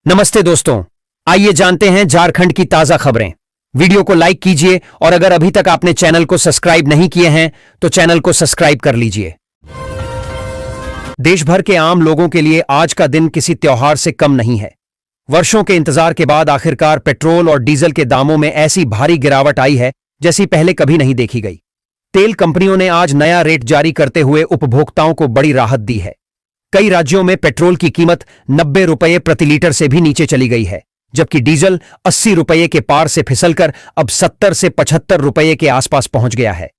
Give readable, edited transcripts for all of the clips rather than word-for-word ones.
नमस्ते दोस्तों, आइए जानते हैं झारखंड की ताजा खबरें। वीडियो को लाइक कीजिए और अगर अभी तक आपने चैनल को सब्सक्राइब नहीं किए हैं तो चैनल को सब्सक्राइब कर लीजिए। देश भर के आम लोगों के लिए आज का दिन किसी त्योहार से कम नहीं है। वर्षों के इंतजार के बाद आखिरकार पेट्रोल और डीजल के दामों में ऐसी भारी गिरावट आई है जैसी पहले कभी नहीं देखी गई। तेल कंपनियों ने आज नया रेट जारी करते हुए उपभोक्ताओं को बड़ी राहत दी है। कई राज्यों में पेट्रोल की कीमत 90 रुपये प्रति लीटर से भी नीचे चली गई है, जबकि डीजल 80 रुपये के पार से फिसलकर अब 70 से 75 रुपये के आसपास पहुंच गया है।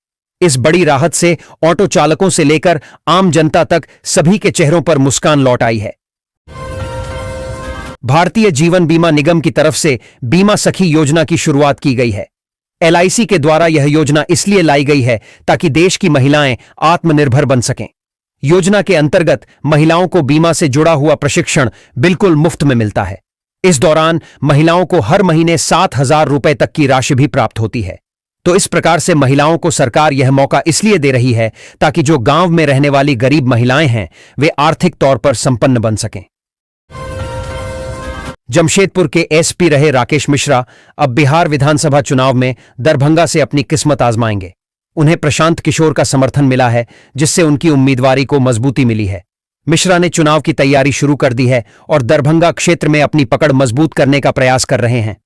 इस बड़ी राहत से ऑटो चालकों से लेकर आम जनता तक सभी के चेहरों पर मुस्कान लौट आई है। भारतीय जीवन बीमा निगम की तरफ से बीमा सखी योजना की शुरुआत की गई है। LIC के द्वारा यह योजना इसलिए लाई गई है ताकि देश की महिलाएं आत्मनिर्भर बन सकें। योजना के अंतर्गत महिलाओं को बीमा से जुड़ा हुआ प्रशिक्षण बिल्कुल मुफ्त में मिलता है। इस दौरान महिलाओं को हर महीने 7,000 रुपए तक की राशि भी प्राप्त होती है। तो इस प्रकार से महिलाओं को सरकार यह मौका इसलिए दे रही है ताकि जो गांव में रहने वाली गरीब महिलाएं हैं वे आर्थिक तौर पर संपन्न बन सकें। जमशेदपुर के SP रहे राकेश मिश्रा अब बिहार विधानसभा चुनाव में दरभंगा से अपनी किस्मत आजमाएंगे। उन्हें प्रशांत किशोर का समर्थन मिला है, जिससे उनकी उम्मीदवारी को मजबूती मिली है। मिश्रा ने चुनाव की तैयारी शुरू कर दी है और दरभंगा क्षेत्र में अपनी पकड़ मजबूत करने का प्रयास कर रहे हैं।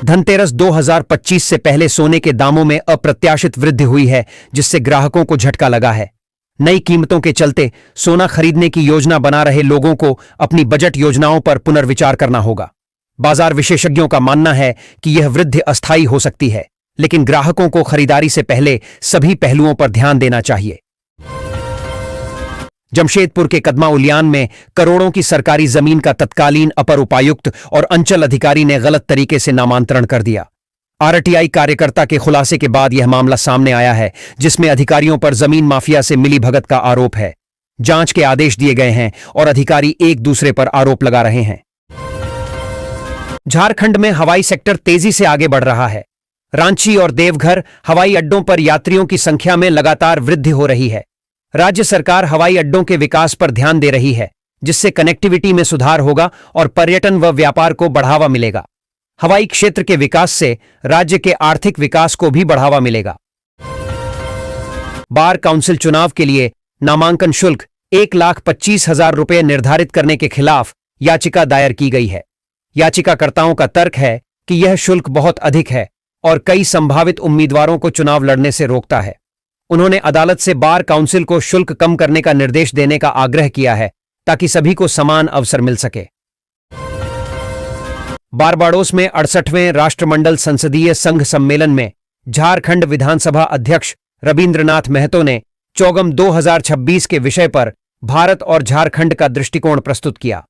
धनतेरस 2025 से पहले सोने के दामों में अप्रत्याशित वृद्धि हुई है, जिससे ग्राहकों को झटका लगा है। नई कीमतों के चलते सोना खरीदने की योजना बना रहे लोगों को अपनी बजट योजनाओं पर पुनर्विचार करना होगा। बाजार विशेषज्ञों का मानना है कि यह वृद्धि अस्थायी हो सकती है, लेकिन ग्राहकों को खरीदारी से पहले सभी पहलुओं पर ध्यान देना चाहिए। जमशेदपुर के कदमा उलियान में करोड़ों की सरकारी जमीन का तत्कालीन अपर उपायुक्त और अंचल अधिकारी ने गलत तरीके से नामांतरण कर दिया। RTI कार्यकर्ता के खुलासे के बाद यह मामला सामने आया है, जिसमें अधिकारियों पर जमीन माफिया से मिलीभगत का आरोप है। जांच के आदेश दिए गए हैं और अधिकारी एक दूसरे पर आरोप लगा रहे हैं। झारखंड में हवाई सेक्टर तेजी से आगे बढ़ रहा है। रांची और देवघर हवाई अड्डों पर यात्रियों की संख्या में लगातार वृद्धि हो रही है। राज्य सरकार हवाई अड्डों के विकास पर ध्यान दे रही है, जिससे कनेक्टिविटी में सुधार होगा और पर्यटन व व्यापार को बढ़ावा मिलेगा। हवाई क्षेत्र के विकास से राज्य के आर्थिक विकास को भी बढ़ावा मिलेगा। बार काउंसिल चुनाव के लिए नामांकन शुल्क 1,25,000 रुपये निर्धारित करने के खिलाफ याचिका दायर की गई है। याचिकाकर्ताओं का तर्क है कि यह शुल्क बहुत अधिक है और कई संभावित उम्मीदवारों को चुनाव लड़ने से रोकता है। उन्होंने अदालत से बार काउंसिल को शुल्क कम करने का निर्देश देने का आग्रह किया है ताकि सभी को समान अवसर मिल सके। बारबाडोस में 68वें राष्ट्रमंडल संसदीय संघ सम्मेलन में झारखंड विधानसभा अध्यक्ष रविंद्रनाथ महतो ने चौगम 2026 के विषय पर भारत और झारखंड का दृष्टिकोण प्रस्तुत किया।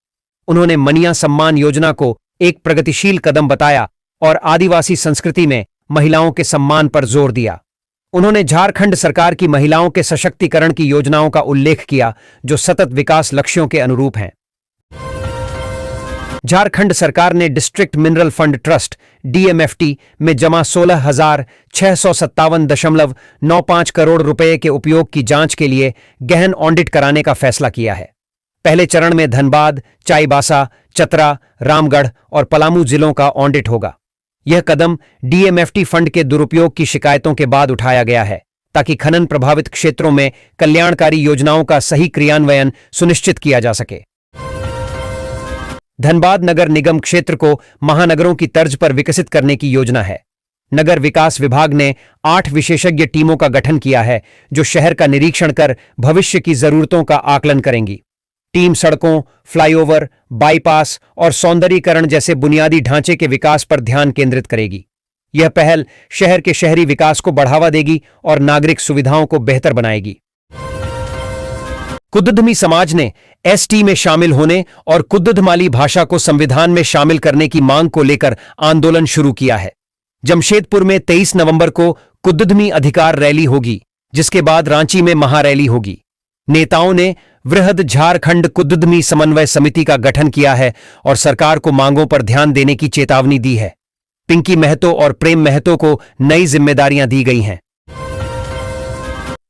उन्होंने मनिया सम्मान योजना को एक प्रगतिशील कदम बताया और आदिवासी संस्कृति में महिलाओं के सम्मान पर जोर दिया। उन्होंने झारखंड सरकार की महिलाओं के सशक्तिकरण की योजनाओं का उल्लेख किया, जो सतत विकास लक्ष्यों के अनुरूप हैं। झारखंड सरकार ने district mineral fund trust DMFT में जमा 16,657.95 करोड़ रुपए के उपयोग की जांच के लिए गहन ऑडिट कराने का फैसला किया है। पहले चरण में धनबाद, चाईबासा, चतरा, रामगढ़ और पलामू जिलों का ऑडिट होगा। यह कदम DMFT फंड के दुरुपयोग की शिकायतों के बाद उठाया गया है, ताकि खनन प्रभावित क्षेत्रों में कल्याणकारी योजनाओं का सही क्रियान्वयन सुनिश्चित किया जा सके। धनबाद नगर निगम क्षेत्र को महानगरों की तर्ज पर विकसित करने की योजना है। नगर विकास विभाग ने 8 विशेषज्ञ टीमों का गठन किया है, जो शहर का निरीक्षण कर भविष्य की जरूरतों का आकलन करेंगी। टीम सड़कों, फ्लाईओवर, बाईपास और सौंदर्यीकरण जैसे बुनियादी ढांचे के विकास पर ध्यान केंद्रित करेगी। यह पहल शहर के शहरी विकास को बढ़ावा देगी और नागरिक सुविधाओं को बेहतर बनाएगी। कुद्दुधमी समाज ने ST में शामिल होने और कुद्दुधमाली भाषा को संविधान में शामिल करने की मांग को लेकर आंदोलन शुरू किया है। जमशेदपुर में 23 नवंबर को कुद्दुधमी अधिकार रैली होगी, जिसके बाद रांची में महारैली होगी। नेताओं ने वृहद झारखंड कुद्दुधमी समन्वय समिति का गठन किया है और सरकार को मांगों पर ध्यान देने की चेतावनी दी है। पिंकी महतो और प्रेम महतो को नई जिम्मेदारियां दी गई हैं।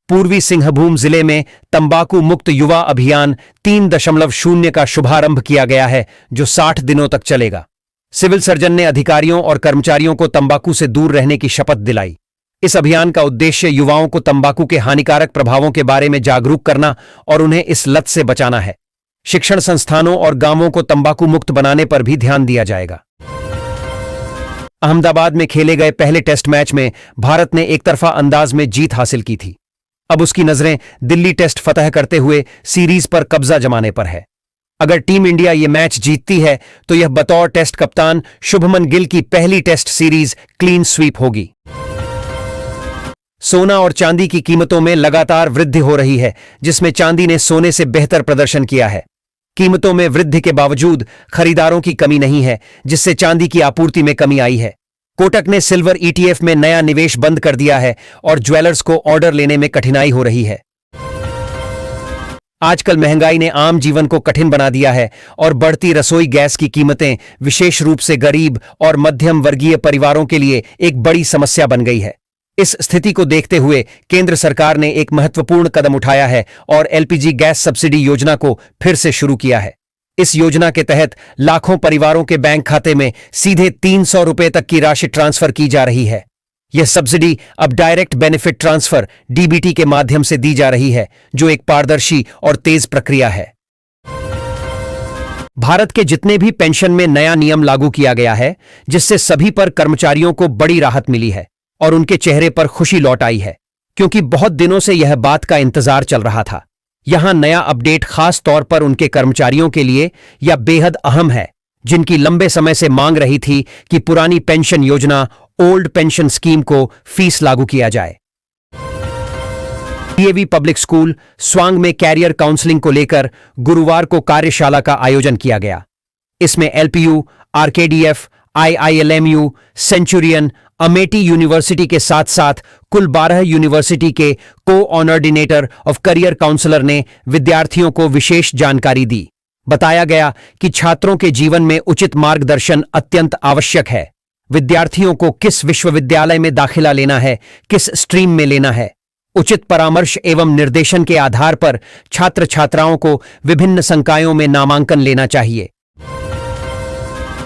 पूर्वी सिंहभूम जिले में तंबाकू मुक्त युवा अभियान 3.0 का शुभारंभ किया गया है, जो 60 दिनों तक चलेगा। सिविल सर्जन ने अधिकारियों और कर्मचारियों को तंबाकू से दूर रहने की शपथ दिलाई। इस अभियान का उद्देश्य युवाओं को तंबाकू के हानिकारक प्रभावों के बारे में जागरूक करना और उन्हें इस लत से बचाना है। शिक्षण संस्थानों और गांवों को तंबाकू मुक्त बनाने पर भी ध्यान दिया जाएगा। अहमदाबाद में खेले गए पहले टेस्ट मैच में भारत ने एकतरफा अंदाज में जीत हासिल की थी। अब उसकी नजरें दिल्ली टेस्ट फतह करते हुए सीरीज पर कब्जा जमाने पर है। अगर टीम इंडिया ये मैच जीतती है तो यह बतौर टेस्ट कप्तान शुभमन गिल की पहली टेस्ट सीरीज क्लीन स्वीप होगी। सोना और चांदी की कीमतों में लगातार वृद्धि हो रही है, जिसमें चांदी ने सोने से बेहतर प्रदर्शन किया है। कीमतों में वृद्धि के बावजूद खरीदारों की कमी नहीं है, जिससे चांदी की आपूर्ति में कमी आई है। कोटक ने सिल्वर ईटीएफ में नया निवेश बंद कर दिया है और ज्वेलर्स को ऑर्डर लेने में कठिनाई हो रही है। आजकल महंगाई ने आम जीवन को कठिन बना दिया है और बढ़ती रसोई गैस की कीमतें विशेष रूप से गरीब और मध्यम वर्गीय परिवारों के लिए एक बड़ी समस्या बन गई है। इस स्थिति को देखते हुए केंद्र सरकार ने एक महत्वपूर्ण कदम उठाया है और एलपीजी गैस सब्सिडी योजना को फिर से शुरू किया है। इस योजना के तहत लाखों परिवारों के बैंक खाते में सीधे 300 रुपए तक की राशि ट्रांसफर की जा रही है। यह सब्सिडी अब डायरेक्ट बेनिफिट ट्रांसफर डीबीटी के माध्यम से दी जा रही है, जो एक पारदर्शी और तेज प्रक्रिया है। भारत के जितने भी पेंशन में नया नियम लागू किया गया है, जिससे सभी पर कर्मचारियों को बड़ी राहत मिली है और उनके चेहरे पर खुशी लौट आई है, क्योंकि बहुत दिनों से यह बात का इंतजार चल रहा था। यहां नया अपडेट खास तौर पर उनके कर्मचारियों के लिए यह बेहद अहम है, जिनकी लंबे समय से मांग रही थी कि पुरानी पेंशन योजना ओल्ड पेंशन स्कीम को फीस लागू किया जाए। डीएवी पब्लिक स्कूल स्वांग में कैरियर काउंसलिंग को लेकर गुरुवार को कार्यशाला का आयोजन किया गया। इसमें LPU, RKDF, IILMU, Centurion, Amethi university के साथ साथ कुल 12 यूनिवर्सिटी के कोऑर्डिनेटर ऑफ करियर काउंसलर ने विद्यार्थियों को विशेष जानकारी दी। बताया गया कि छात्रों के जीवन में उचित मार्गदर्शन अत्यंत आवश्यक है। विद्यार्थियों को किस विश्वविद्यालय में दाखिला लेना है, किस स्ट्रीम में लेना है, उचित परामर्श एवं निर्देशन के आधार पर छात्र छात्राओं को विभिन्न संकायों में नामांकन लेना चाहिए।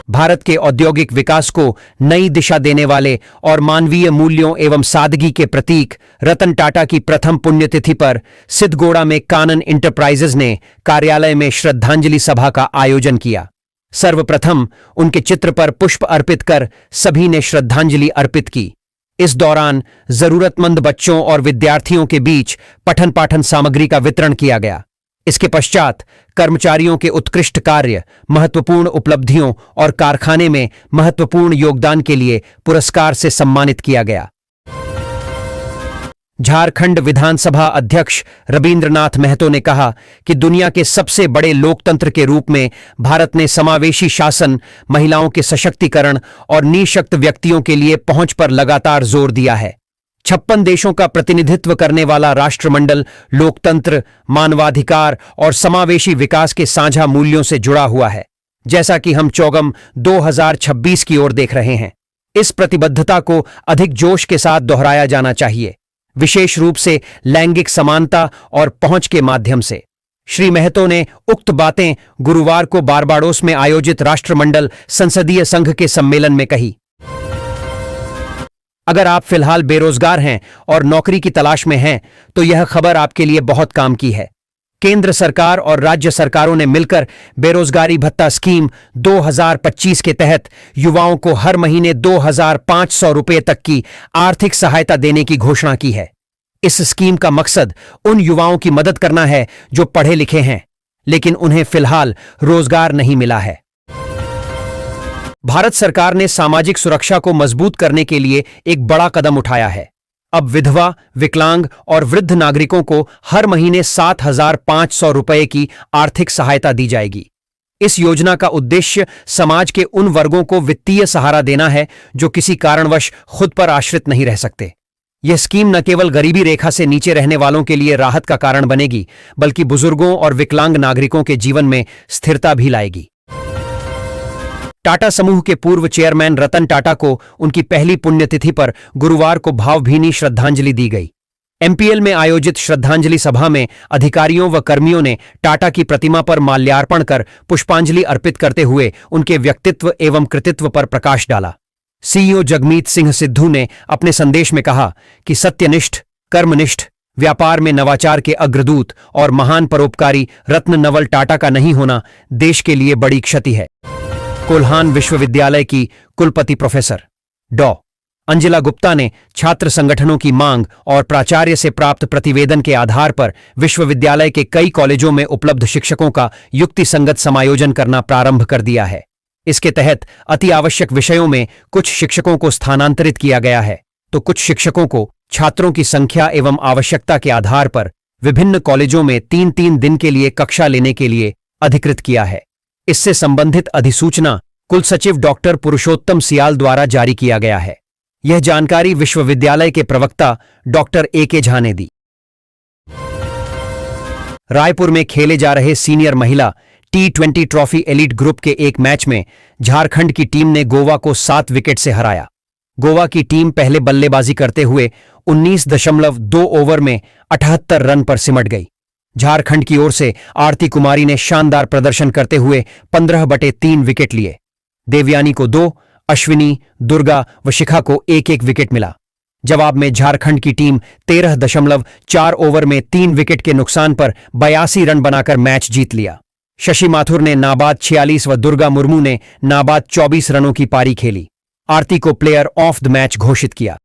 भारत के औद्योगिक विकास को नई दिशा देने वाले और मानवीय मूल्यों एवं सादगी के प्रतीक रतन टाटा की प्रथम पुण्यतिथि पर सिद्धगोड़ा में कानन इंटरप्राइजेज ने कार्यालय में श्रद्धांजलि सभा का आयोजन किया। सर्वप्रथम उनके चित्र पर पुष्प अर्पित कर सभी ने श्रद्धांजलि अर्पित की। इस दौरान जरूरतमंद बच्चों और विद्यार्थियों के बीच पठन पाठन सामग्री का वितरण किया गया। इसके पश्चात कर्मचारियों के उत्कृष्ट कार्य, महत्वपूर्ण उपलब्धियों और कारखाने में महत्वपूर्ण योगदान के लिए पुरस्कार से सम्मानित किया गया। झारखंड विधानसभा अध्यक्ष रबींद्रनाथ महतो ने कहा कि दुनिया के सबसे बड़े लोकतंत्र के रूप में भारत ने समावेशी शासन, महिलाओं के सशक्तिकरण और निःशक्त व्यक्तियों के लिए पहुंच पर लगातार जोर दिया है। 56 देशों का प्रतिनिधित्व करने वाला राष्ट्रमंडल लोकतंत्र, मानवाधिकार और समावेशी विकास के साझा मूल्यों से जुड़ा हुआ है, जैसा कि हम चौगम 2026 की ओर देख रहे हैं। इस प्रतिबद्धता को अधिक जोश के साथ दोहराया जाना चाहिए, विशेष रूप से लैंगिक समानता और पहुंच के माध्यम से। श्री महतो ने उक्त बातें गुरुवार को बारबाडोस में आयोजित राष्ट्रमंडल संसदीय संघ के सम्मेलन में कही। अगर आप फिलहाल बेरोजगार हैं और नौकरी की तलाश में हैं, तो यह खबर आपके लिए बहुत काम की है। केंद्र सरकार और राज्य सरकारों ने मिलकर बेरोजगारी भत्ता स्कीम 2025 के तहत युवाओं को हर महीने 2,500 रुपये तक की आर्थिक सहायता देने की घोषणा की है। इस स्कीम का मकसद उन युवाओं की मदद करना है जो पढ़े लिखे हैं, लेकिन उन्हें फिलहाल रोजगार नहीं मिला है। भारत सरकार ने सामाजिक सुरक्षा को मजबूत करने के लिए एक बड़ा कदम उठाया है। अब विधवा, विकलांग और वृद्ध नागरिकों को हर महीने 7,500 रुपये की आर्थिक सहायता दी जाएगी। इस योजना का उद्देश्य समाज के उन वर्गों को वित्तीय सहारा देना है जो किसी कारणवश खुद पर आश्रित नहीं रह सकते। यह स्कीम न केवल गरीबी रेखा से नीचे रहने वालों के लिए राहत का कारण बनेगी, बल्कि बुजुर्गों और विकलांग नागरिकों के जीवन में स्थिरता भी लाएगी। टाटा समूह के पूर्व चेयरमैन रतन टाटा को उनकी पहली पुण्यतिथि पर गुरुवार को भावभीनी श्रद्धांजलि दी गई। एमपीएल में आयोजित श्रद्धांजलि सभा में अधिकारियों व कर्मियों ने टाटा की प्रतिमा पर माल्यार्पण कर पुष्पांजलि अर्पित करते हुए उनके व्यक्तित्व एवं कृतित्व पर प्रकाश डाला। सीईओ जगमीत सिंह सिद्धू ने अपने संदेश में कहा कि सत्यनिष्ठ, कर्मनिष्ठ, व्यापार में नवाचार के अग्रदूत और महान परोपकारी रत्न नवल टाटा का नहीं होना देश के लिए बड़ी क्षति है। कोल्हान विश्वविद्यालय की कुलपति प्रोफेसर डॉ. अंजिला गुप्ता ने छात्र संगठनों की मांग और प्राचार्य से प्राप्त प्रतिवेदन के आधार पर विश्वविद्यालय के कई कॉलेजों में उपलब्ध शिक्षकों का युक्तिसंगत समायोजन करना प्रारंभ कर दिया है। इसके तहत अति आवश्यक विषयों में कुछ शिक्षकों को स्थानांतरित किया गया है, तो कुछ शिक्षकों को छात्रों की संख्या एवं आवश्यकता के आधार पर विभिन्न कॉलेजों में 3-3 दिन के लिए कक्षा लेने के लिए अधिकृत किया है। इससे संबंधित अधिसूचना कुलसचिव डॉक्टर पुरुषोत्तम सियाल द्वारा जारी किया गया है। यह जानकारी विश्वविद्यालय के प्रवक्ता डॉक्टर ए.के. झा ने दी। रायपुर में खेले जा रहे सीनियर महिला T20 ट्रॉफी एलीट ग्रुप के एक मैच में झारखंड की टीम ने गोवा को 7 विकेट से हराया। गोवा की टीम पहले बल्लेबाजी करते हुए 19.2 ओवर में 78 रन पर सिमट गई। झारखंड की ओर से आरती कुमारी ने शानदार प्रदर्शन करते हुए 15/3 विकेट लिए। देवयानी को 2, अश्विनी, दुर्गा व शिखा को 1-1 विकेट मिला। जवाब में झारखंड की टीम 13.4 ओवर में 3 विकेट के नुकसान पर 82 रन बनाकर मैच जीत लिया। शशि माथुर ने नाबाद 46 व दुर्गा मुर्मू ने नाबाद 24 रनों की पारी खेली। आरती को प्लेयर ऑफ द मैच घोषित किया।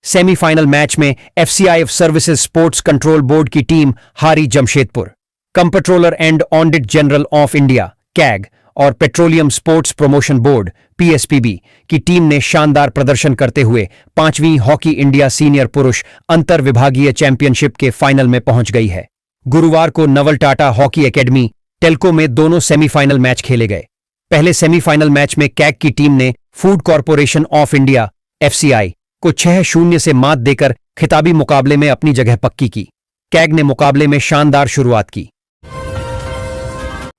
सेमीफाइनल मैच में FCI services sports control board की टीम हारी Jamshedpur. Comptroller and audit general of India CAG और petroleum sports promotion board PSPB की टीम ने शानदार प्रदर्शन करते हुए 5वीं हॉकी इंडिया सीनियर पुरुष अंतर विभागीय चैंपियनशिप के फाइनल में पहुंच गई है। गुरुवार को नवल टाटा हॉकी एकेडमी टेल्को में दोनों सेमीफाइनल मैच खेले गए। पहले सेमीफाइनल मैच में कैग की टीम ने food corporation of India FCI को 6-0 से मात देकर खिताबी मुकाबले में अपनी जगह पक्की की। कैग ने मुकाबले में शानदार शुरुआत की।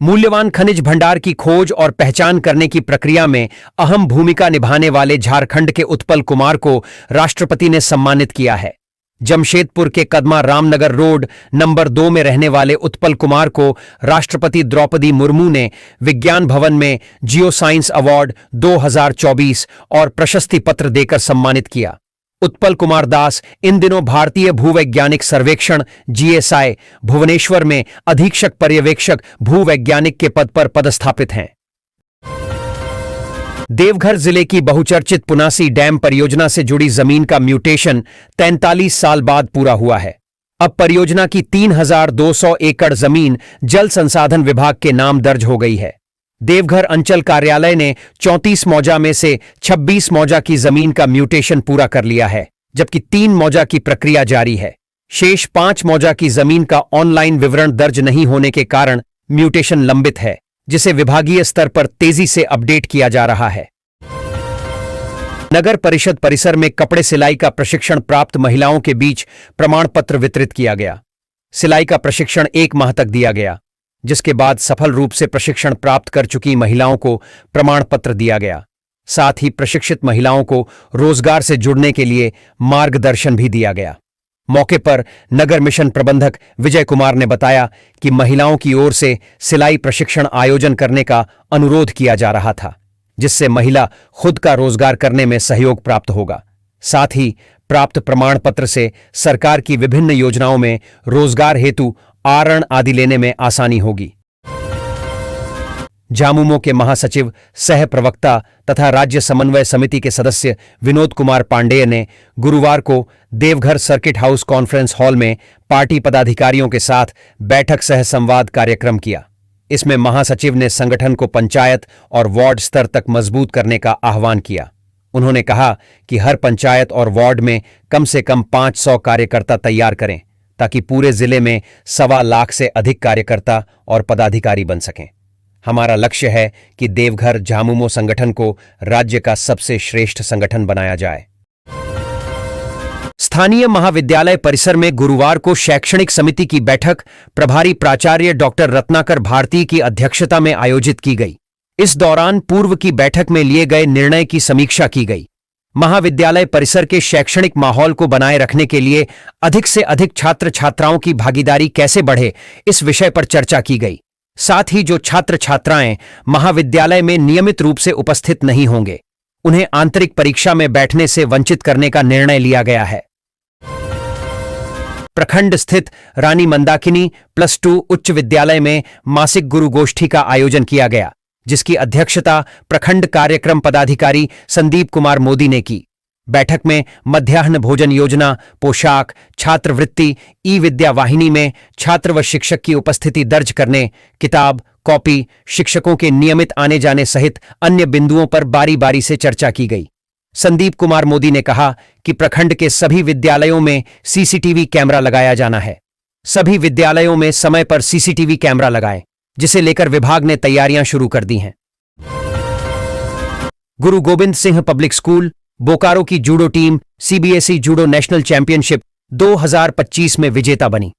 मूल्यवान खनिज भंडार की खोज और पहचान करने की प्रक्रिया में अहम भूमिका निभाने वाले झारखंड के उत्पल कुमार को राष्ट्रपति ने सम्मानित किया है। जमशेदपुर के कदमा रामनगर रोड नंबर 2 में रहने वाले उत्पल कुमार को राष्ट्रपति द्रौपदी मुर्मू ने विज्ञान भवन में जियो साइंस अवार्ड 2024 और प्रशस्ति पत्र देकर सम्मानित किया। उत्पल कुमार दास इन दिनों भारतीय भूवैज्ञानिक सर्वेक्षण जीएसआई भुवनेश्वर में अधीक्षक पर्यवेक्षक भूवैज्ञानिक के पद पर पदस्थापित हैं। देवघर जिले की बहुचर्चित पुनासी डैम परियोजना से जुड़ी जमीन का म्यूटेशन 43 साल बाद पूरा हुआ है। अब परियोजना की 3200 एकड़ जमीन जल संसाधन विभाग के नाम दर्ज हो गई है। देवघर अंचल कार्यालय ने 34 मौजा में से 26 मौजा की जमीन का म्यूटेशन पूरा कर लिया है, जबकि 3 मौजा की प्रक्रिया जारी है। शेष 5 मौजा की जमीन का ऑनलाइन विवरण दर्ज नहीं होने के कारण म्यूटेशन लंबित है, जिसे विभागीय स्तर पर तेजी से अपडेट किया जा रहा है। नगर परिषद परिसर में कपड़े सिलाई का प्रशिक्षण प्राप्त महिलाओं के बीच प्रमाण पत्र वितरित किया गया। सिलाई का प्रशिक्षण 1 माह तक दिया गया, जिसके बाद सफल रूप से प्रशिक्षण प्राप्त कर चुकी महिलाओं को प्रमाण पत्र दिया गया। साथ ही प्रशिक्षित महिलाओं को रोजगार से जुड़ने के लिए मार्गदर्शन भी दिया गया। मौके पर नगर मिशन प्रबंधक विजय कुमार ने बताया कि महिलाओं की ओर से सिलाई प्रशिक्षण आयोजन करने का अनुरोध किया जा रहा था, जिससे महिला खुद का रोजगार करने में सहयोग प्राप्त होगा। साथ ही प्राप्त प्रमाण पत्र से सरकार की विभिन्न योजनाओं में रोजगार हेतु आरण आदि लेने में आसानी होगी। झामुमो के महासचिव सह प्रवक्ता तथा राज्य समन्वय समिति के सदस्य विनोद कुमार पांडेय ने गुरुवार को Deoghar circuit house conference hall में पार्टी पदाधिकारियों के साथ बैठक सह संवाद कार्यक्रम किया। इसमें महासचिव ने संगठन को पंचायत और वार्ड स्तर तक मजबूत करने का आह्वान किया। उन्होंने कहा कि हर पंचायत और वार्ड में कम से कम 500 कार्यकर्ता तैयार करें, ताकि पूरे जिले में 1.25 लाख से अधिक कार्यकर्ता और पदाधिकारी बन सकें। हमारा लक्ष्य है कि देवघर झामुमो संगठन को राज्य का सबसे श्रेष्ठ संगठन बनाया जाए। स्थानीय महाविद्यालय परिसर में गुरुवार को शैक्षणिक समिति की बैठक प्रभारी प्राचार्य डॉक्टर रत्नाकर भारती की अध्यक्षता में आयोजित की गई। इस दौरान पूर्व की बैठक में लिए गए निर्णय की समीक्षा की गई। महाविद्यालय परिसर के शैक्षणिक माहौल को बनाए रखने के लिए अधिक से अधिक छात्र छात्राओं की भागीदारी कैसे बढ़े, इस विषय पर चर्चा की गई। साथ ही जो छात्र छात्राएं महाविद्यालय में नियमित रूप से उपस्थित नहीं होंगे, उन्हें आंतरिक परीक्षा में बैठने से वंचित करने का निर्णय लिया गया है। प्रखंड स्थित रानी मंदाकिनी +2 उच्च विद्यालय में मासिक गुरु गोष्ठी का आयोजन किया गया, जिसकी अध्यक्षता प्रखंड कार्यक्रम पदाधिकारी संदीप कुमार मोदी ने की। बैठक में मध्याह्न भोजन योजना, पोशाक, छात्रवृत्ति, ई-विद्या वाहिनी में छात्र व शिक्षक की उपस्थिति दर्ज करने, किताब, कॉपी, शिक्षकों के नियमित आने जाने सहित अन्य बिंदुओं पर बारी बारी से चर्चा की गई। संदीप कुमार मोदी ने कहा कि प्रखंड के सभी विद्यालयों में सीसीटीवी कैमरा लगाया जाना है। सभी विद्यालयों में समय पर सीसीटीवी कैमरा लगाएं, जिसे लेकर विभाग ने तैयारियां शुरू कर दी हैं। गुरु गोबिंद सिंह पब्लिक स्कूल बोकारो की judo team CBSE judo national championship 2025 में विजेता बनी।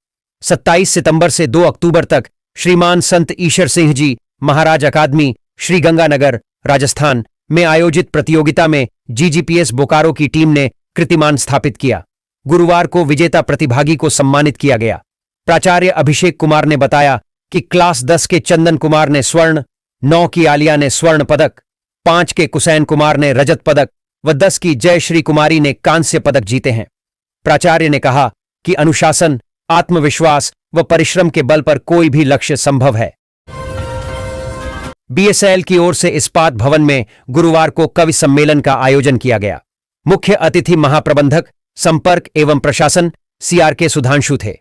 27 सितंबर से 2 अक्टूबर तक श्रीमान संत ईशर सिंह जी महाराज अकादमी, श्रीगंगानगर, राजस्थान में आयोजित प्रतियोगिता में जीजीपीएस बोकारो की टीम ने कीर्तिमान स्थापित किया। गुरुवार को विजेता प्रतिभागी को सम्मानित किया गया। प्राचार्य अभिषेक कुमार ने बताया कि क्लास 10 के चंदन कुमार ने स्वर्ण, 9 की आलिया ने स्वर्ण पदक, 5 के कुसैन कुमार ने रजत पदक व 10 की जयश्री कुमारी ने कांस्य पदक जीते हैं। प्राचार्य ने कहा कि अनुशासन, आत्मविश्वास व परिश्रम के बल पर कोई भी लक्ष्य संभव है। बीएसएल की ओर से इस्पात भवन में गुरुवार को कवि सम्मेलन का आयोजन किया गया। मुख्य अतिथि महाप्रबंधक संपर्क एवं प्रशासन CRK सुधांशु थे।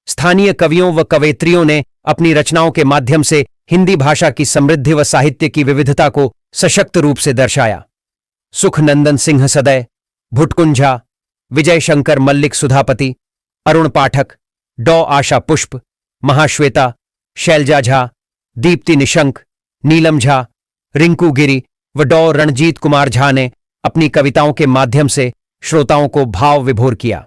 स्थानीय कवियों व कवयित्रियों ने अपनी रचनाओं के माध्यम से हिंदी भाषा की समृद्धि व साहित्य की विविधता को सशक्त रूप से दर्शाया। सुखनंदन सिंह सदय, भुटकुंझा, विजय शंकर मल्लिक सुधापति, अरुण पाठक, डॉ आशा पुष्प, महाश्वेता, शैलजा झा, दीप्ति निशंक, नीलम झा, रिंकू गिरी व डॉ रणजीत कुमार झा ने अपनी कविताओं के माध्यम से श्रोताओं को भाव विभोर किया।